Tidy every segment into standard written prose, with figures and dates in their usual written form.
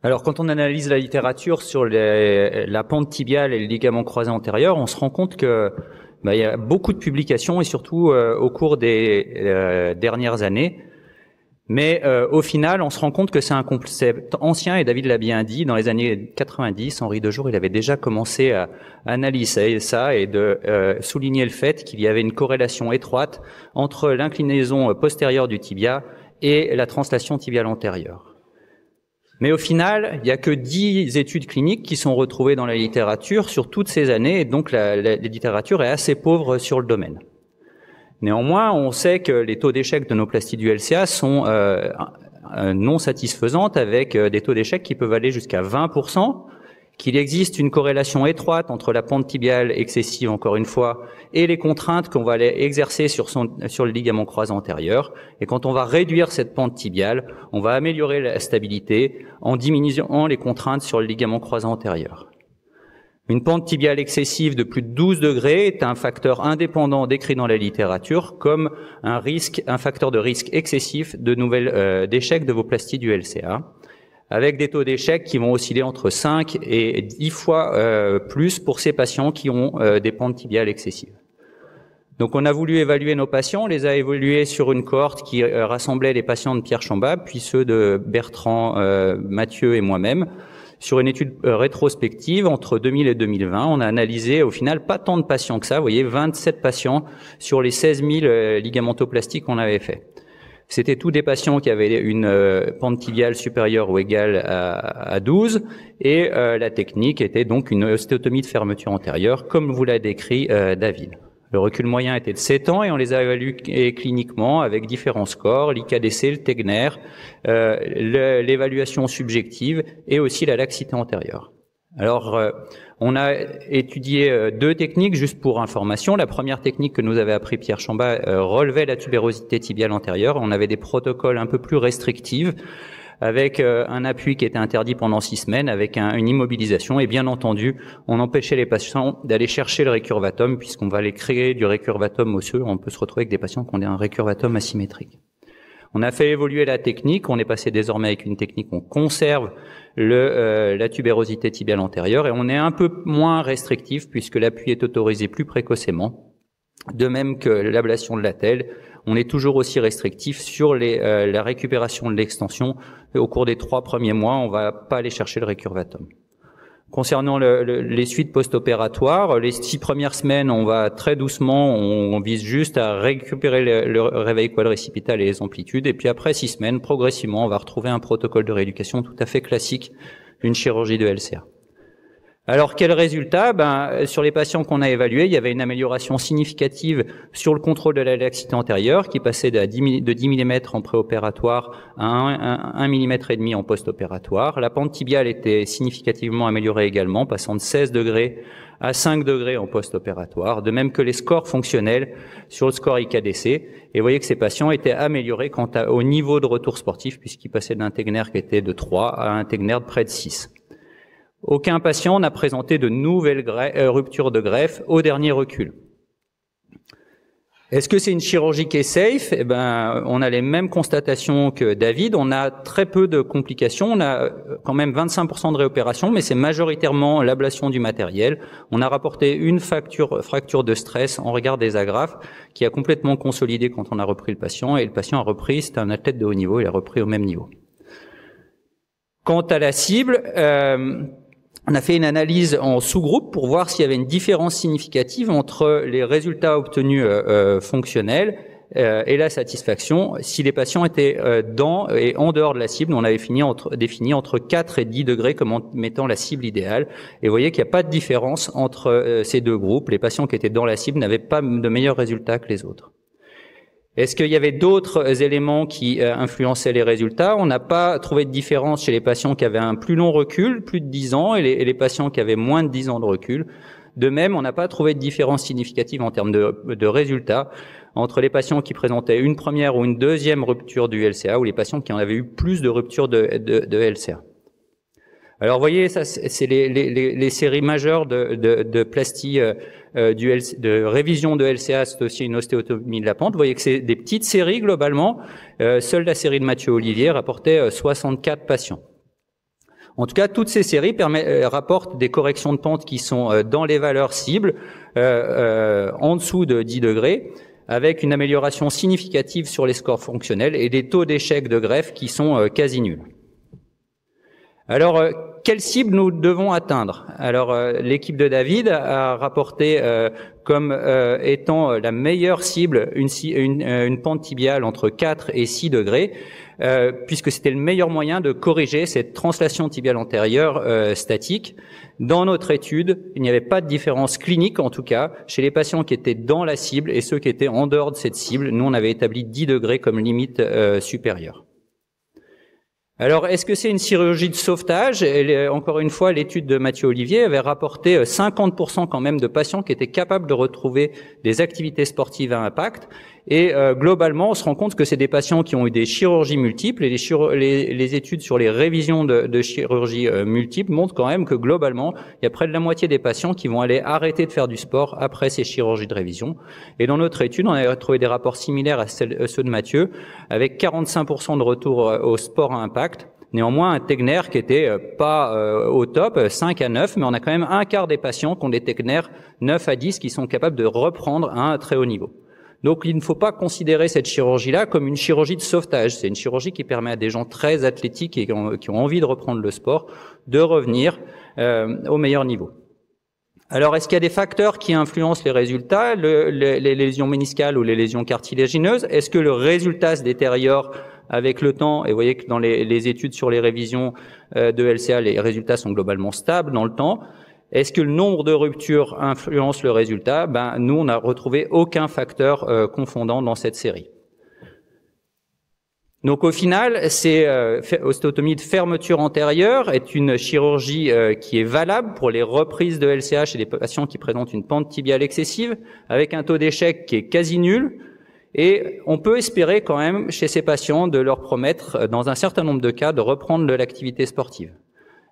Alors, quand on analyse la littérature sur la pente tibiale et le ligament croisé antérieur, on se rend compte que il y a beaucoup de publications et surtout au cours des dernières années. Mais au final, on se rend compte que c'est un concept ancien, et David l'a bien dit, dans les années 90, Henri Dejour, il avait déjà commencé à analyser ça et de souligner le fait qu'il y avait une corrélation étroite entre l'inclinaison postérieure du tibia et la translation tibiale antérieure. Mais au final, il n'y a que 10 études cliniques qui sont retrouvées dans la littérature sur toutes ces années, et donc la littérature est assez pauvre sur le domaine. Néanmoins, on sait que les taux d'échec de nos plasties du LCA sont non satisfaisantes, avec des taux d'échec qui peuvent aller jusqu'à 20%, qu'il existe une corrélation étroite entre la pente tibiale excessive, encore une fois, et les contraintes qu'on va aller exercer sur le ligament croisé antérieur. Et quand on va réduire cette pente tibiale, on va améliorer la stabilité en diminuant les contraintes sur le ligament croisé antérieur. Une pente tibiale excessive de plus de 12 degrés est un facteur indépendant décrit dans la littérature comme un facteur de risque excessif de d'échec de vos plasties du LCA, avec des taux d'échec qui vont osciller entre 5 et 10 fois plus pour ces patients qui ont des pentes tibiales excessives. Donc on a voulu évaluer nos patients, on les a évalués sur une cohorte qui rassemblait les patients de Pierre Chambab, puis ceux de Bertrand, Mathieu et moi-même. Sur une étude rétrospective entre 2000 et 2020, on a analysé au final pas tant de patients que ça, vous voyez, 27 patients sur les 16 000 ligamentoplasties qu'on avait fait. C'était tous des patients qui avaient une pente tibiale supérieure ou égale à 12, et la technique était donc une ostéotomie de fermeture antérieure, comme vous l'a décrit David. Le recul moyen était de 7 ans et on les a évalués cliniquement avec différents scores, l'IKDC, le Tegner, l'évaluation subjective et aussi la laxité antérieure. Alors, on a étudié 2 techniques juste pour information. La première technique que nous avait appris Pierre Chambab relevait la tubérosité tibiale antérieure. On avait des protocoles un peu plus restrictifs, avec un appui qui était interdit pendant 6 semaines, avec une immobilisation, et bien entendu, on empêchait les patients d'aller chercher le récurvatum, puisqu'on va aller créer du récurvatum osseux. On peut se retrouver avec des patients qui ont un récurvatum asymétrique. On a fait évoluer la technique, on est passé désormais avec une technique où on conserve la tubérosité tibiale antérieure, et on est un peu moins restrictif, puisque l'appui est autorisé plus précocement. De même que l'ablation de l'attelle, on est toujours aussi restrictif sur la récupération de l'extension. Au cours des 3 premiers mois, on va pas aller chercher le récurvatum. Concernant les suites post-opératoires, les 6 premières semaines, on va très doucement, on vise juste à récupérer le réveil quadricipital et les amplitudes, et puis après 6 semaines, progressivement, on va retrouver un protocole de rééducation tout à fait classique d'une chirurgie de LCA. Alors, quel résultat? Sur les patients qu'on a évalués, il y avait une amélioration significative sur le contrôle de la laxité antérieure, qui passait de 10 mm en préopératoire à 1 mm et demi en post-opératoire. La pente tibiale était significativement améliorée également, passant de 16 degrés à 5 degrés en post-opératoire, de même que les scores fonctionnels sur le score IKDC. Et vous voyez que ces patients étaient améliorés quant au niveau de retour sportif, puisqu'ils passaient d'un Tegner qui était de 3 à un Tegner de près de 6. Aucun patient n'a présenté de nouvelles ruptures de greffe au dernier recul. Est-ce que c'est une chirurgie qui est safe? On a les mêmes constatations que David. On a très peu de complications. On a quand même 25% de réopération, mais c'est majoritairement l'ablation du matériel. On a rapporté une fracture de stress en regard des agrafes qui a complètement consolidé quand on a repris le patient, et le patient a repris, c'est un athlète de haut niveau, il a repris au même niveau. Quant à la cible, on a fait une analyse en sous-groupe pour voir s'il y avait une différence significative entre les résultats obtenus fonctionnels et la satisfaction. Si les patients étaient dans et en dehors de la cible, on avait défini entre 4 et 10 degrés comme en mettant la cible idéale. Et vous voyez qu'il n'y a pas de différence entre ces 2 groupes. Les patients qui étaient dans la cible n'avaient pas de meilleurs résultats que les autres. Est-ce qu'il y avait d'autres éléments qui influençaient les résultats? On n'a pas trouvé de différence chez les patients qui avaient un plus long recul, plus de 10 ans, et les patients qui avaient moins de 10 ans de recul. De même, on n'a pas trouvé de différence significative en termes de résultats entre les patients qui présentaient une première ou une deuxième rupture du LCA ou les patients qui en avaient eu plus de ruptures de LCA. Alors, vous voyez, ça, c'est les séries majeures de plastie, de révision de LCA associée à une ostéotomie de la pente. Vous voyez que c'est des petites séries globalement. Seule la série de Mathieu Olivier rapportait 64 patients. En tout cas, toutes ces séries rapportent des corrections de pente qui sont dans les valeurs cibles, en dessous de 10 degrés, avec une amélioration significative sur les scores fonctionnels et des taux d'échec de greffe qui sont quasi nuls. Alors, quelle cible nous devons atteindre? Alors, l'équipe de David a rapporté comme étant la meilleure cible une pente tibiale entre 4 et 6 degrés, puisque c'était le meilleur moyen de corriger cette translation tibiale antérieure statique. Dans notre étude, il n'y avait pas de différence clinique, en tout cas, chez les patients qui étaient dans la cible et ceux qui étaient en dehors de cette cible. Nous, on avait établi 10 degrés comme limite supérieure. Alors, est-ce que c'est une chirurgie de sauvetage? Encore une fois, l'étude de Mathieu Olivier avait rapporté 50% quand même de patients qui étaient capables de retrouver des activités sportives à impact. Et globalement, on se rend compte que c'est des patients qui ont eu des chirurgies multiples. Et les études sur les révisions de chirurgie multiples montrent quand même que globalement, il y a près de la moitié des patients qui vont aller arrêter de faire du sport après ces chirurgies de révision. Et dans notre étude, on a trouvé des rapports similaires à ceux de Mathieu, avec 45% de retour au sport à impact. Néanmoins, un Tegner qui était pas au top, 5 à 9, mais on a quand même un quart des patients qui ont des Tegner 9 à 10 qui sont capables de reprendre à un très haut niveau. Donc, il ne faut pas considérer cette chirurgie-là comme une chirurgie de sauvetage. C'est une chirurgie qui permet à des gens très athlétiques et qui ont envie de reprendre le sport de revenir au meilleur niveau. Alors, est-ce qu'il y a des facteurs qui influencent les résultats, les lésions méniscales ou les lésions cartilagineuses? Est-ce que le résultat se détériore avec le temps? Et vous voyez que dans les études sur les révisions de LCA, les résultats sont globalement stables dans le temps. Est-ce que le nombre de ruptures influence le résultat? Nous, on n'a retrouvé aucun facteur confondant dans cette série. Donc au final, c'est ostéotomie de fermeture antérieure est une chirurgie qui est valable pour les reprises de LCA chez les patients qui présentent une pente tibiale excessive, avec un taux d'échec qui est quasi nul. Et on peut espérer quand même chez ces patients de leur promettre, dans un certain nombre de cas, de reprendre de l'activité sportive.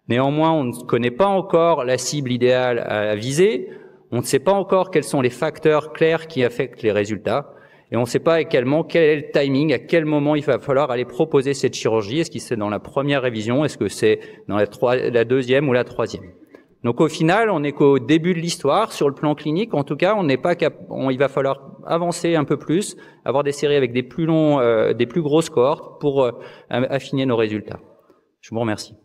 Néanmoins, on ne connaît pas encore la cible idéale à viser, on ne sait pas encore quels sont les facteurs clairs qui affectent les résultats, et on ne sait pas également quel est le timing, à quel moment il va falloir aller proposer cette chirurgie. Est-ce que c'est dans la première révision, est-ce que c'est dans la deuxième ou la troisième? Donc au final, on n'est qu'au début de l'histoire sur le plan clinique. En tout cas, il va falloir avancer un peu plus, avoir des séries avec des plus grosses cohortes pour affiner nos résultats. Je vous remercie.